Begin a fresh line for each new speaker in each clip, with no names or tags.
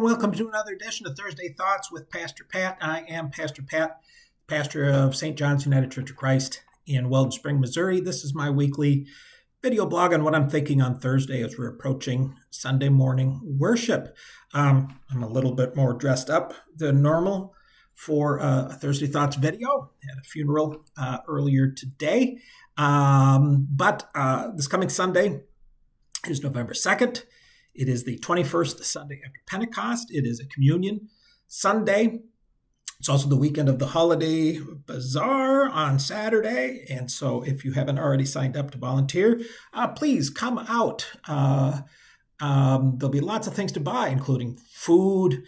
and welcome to another edition of Thursday Thoughts with Pastor Pat. I am Pastor Pat, pastor of St. John's United Church of Christ in Weldon Spring, Missouri. This is my weekly video blog on what I'm thinking on Thursday as we're approaching Sunday morning worship. I'm a little bit more dressed up than normal for a Thursday Thoughts video. I had a funeral earlier today, but this coming Sunday is November 2nd. It is the 21st Sunday after Pentecost. It is a communion Sunday. It's also the weekend of the holiday bazaar on Saturday. And so if you haven't already signed up to volunteer, please come out. There'll be lots of things to buy, including food,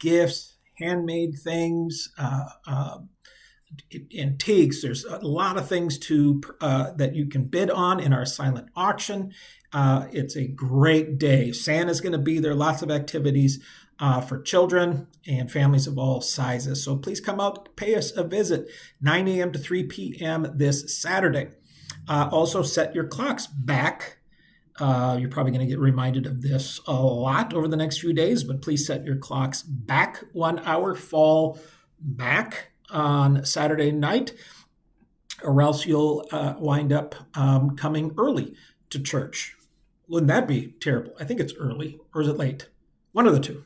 gifts, handmade things, antiques. There's a lot of things that you can bid on in our silent auction. It's a great day. Santa's going to be there. Lots of activities for children and families of all sizes. So please come out, pay us a visit, 9 a.m. to 3 p.m. this Saturday. Also set your clocks back. You're probably going to get reminded of this a lot over the next few days, but please set your clocks back 1 hour, fall back on Saturday night, or else you'll wind up coming early to church. Wouldn't that be terrible? I think it's early, or is it late? One of the two.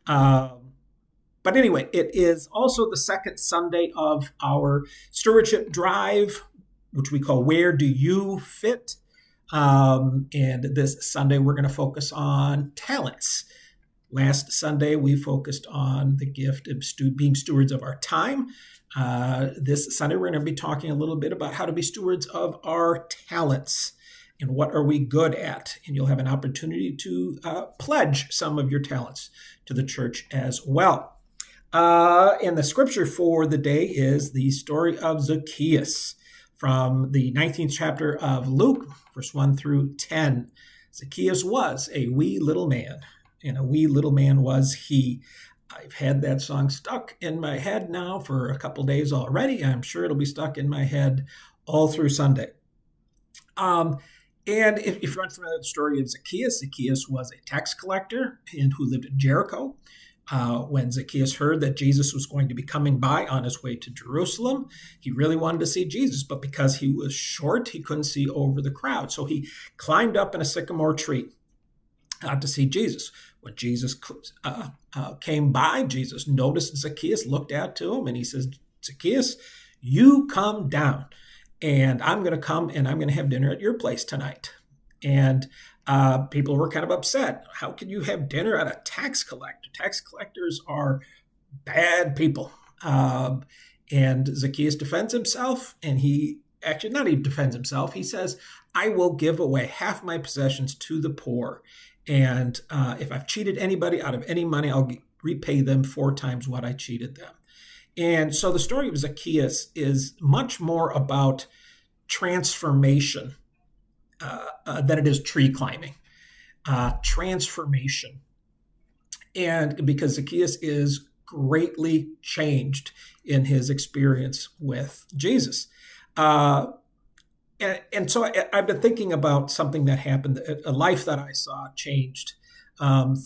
But anyway, it is also the second Sunday of our stewardship drive, which we call Where Do You Fit? And this Sunday, we're going to focus on talents. Last Sunday, we focused on the gift of being stewards of our time. This Sunday, we're going to be talking a little bit about how to be stewards of our talents and what are we good at. And you'll have an opportunity to pledge some of your talents to the church as well. And the scripture for the day is the story of Zacchaeus from the 19th chapter of Luke, verse 1 through 10. Zacchaeus was a wee little man, and a wee little man was he. I've had that song stuck in my head now for a couple days already. I'm sure it'll be stuck in my head all through Sunday. And if you're unfamiliar with the story of Zacchaeus, Zacchaeus was a tax collector and who lived in Jericho. When Zacchaeus heard that Jesus was going to be coming by on his way to Jerusalem, he really wanted to see Jesus, but because he was short, he couldn't see over the crowd. So he climbed up in a sycamore tree to see Jesus. When Jesus came by, Jesus noticed Zacchaeus, looked out to him, and he says, Zacchaeus, you come down, and I'm going to come and I'm going to have dinner at your place tonight. And people were kind of upset. How can you have dinner at a tax collector? Tax collectors are bad people. And Zacchaeus defends himself, and he actually not even defends himself. He says, I will give away half my possessions to the poor. And if I've cheated anybody out of any money, I'll repay them 4 times what I cheated them. And so the story of Zacchaeus is much more about transformation than it is tree climbing. Transformation. And because Zacchaeus is greatly changed in his experience with Jesus. And so I've been thinking about something that happened, a life that I saw changed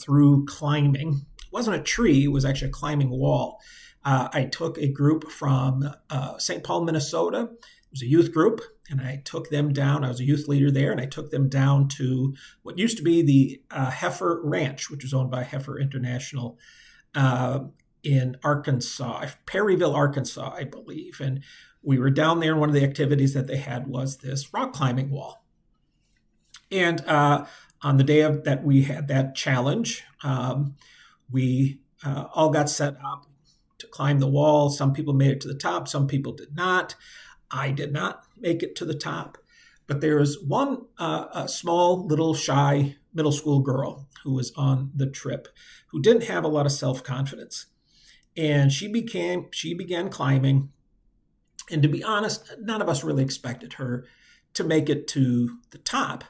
through climbing. It wasn't a tree, it was actually a climbing wall. I took a group from St. Paul, Minnesota. It was a youth group, and I took them down. I was a youth leader there, and I took them down to what used to be the Heifer Ranch, which was owned by Heifer International in Arkansas, Perryville, Arkansas, I believe. And we were down there, and one of the activities that they had was this rock climbing wall. And on the day that we had that challenge, we all got set up to climb the wall. Some people made it to the top. Some people did not. I did not make it to the top. But there was one a small, little, shy middle school girl who was on the trip who didn't have a lot of self-confidence. And she began climbing. And to be honest, none of us really expected her to make it to the top.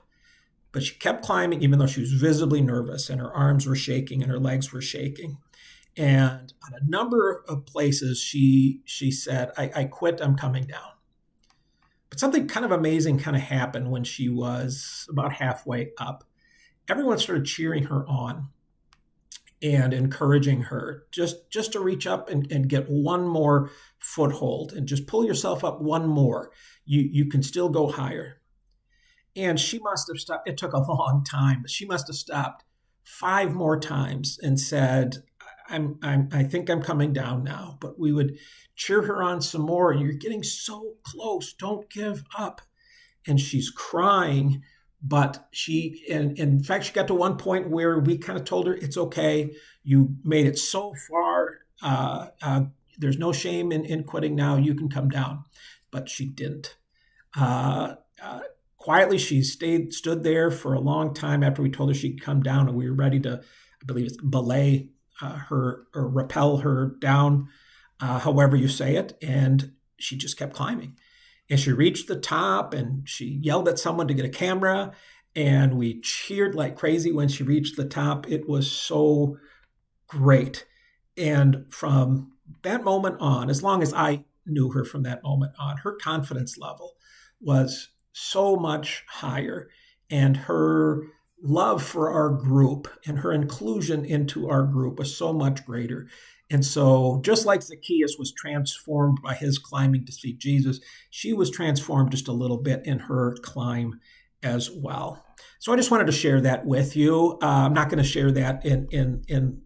But she kept climbing, even though she was visibly nervous, and her arms were shaking and her legs were shaking. And on a number of places, she said, I quit, I'm coming down. But something kind of amazing kind of happened when she was about halfway up. Everyone started cheering her on. and encouraging her just to reach up and get one more foothold and just pull yourself up one more. You can still go higher. And she must have stopped. It took a long time, but she must have stopped 5 more times and said, I think I'm coming down now. But we would cheer her on some more. You're getting so close. Don't give up. And she's crying, but in fact, she got to one point where we kind of told her, it's okay. You made it so far. There's no shame in quitting now. You can come down. But she didn't. Uh, uh, Quietly, she stood there for a long time after we told her she'd come down, and we were ready to, I believe it's belay her or rappel her down, however you say it. And she just kept climbing. And she reached the top and she yelled at someone to get a camera. And we cheered like crazy when she reached the top. It was so great. And from that moment on, as long as I knew her from that moment on, her confidence level was so much higher. And her love for our group and her inclusion into our group was so much greater. And so, just like Zacchaeus was transformed by his climbing to see Jesus, she was transformed just a little bit in her climb as well. So I just wanted to share that with you. I'm not going to share that in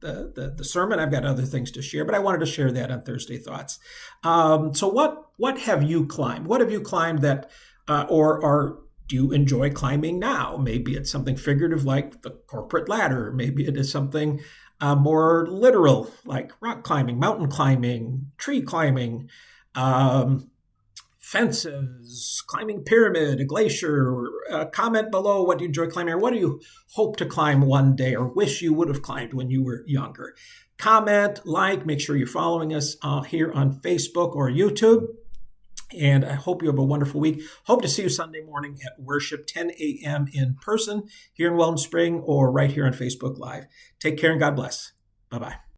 the sermon. I've got other things to share, but I wanted to share that on Thursday Thoughts. So what have you climbed? What have you climbed that, or do you enjoy climbing now? Maybe it's something figurative like the corporate ladder. Maybe it is something more literal like rock climbing, mountain climbing, tree climbing, fences, climbing pyramid, a glacier. Comment below what you enjoy climbing, or what do you hope to climb one day or wish you would have climbed when you were younger. Comment, like, make sure you're following us here on Facebook or YouTube. And I hope you have a wonderful week. Hope to see you Sunday morning at worship, 10 a.m. in person here in Weldon Spring or right here on Facebook Live. Take care and God bless. Bye-bye.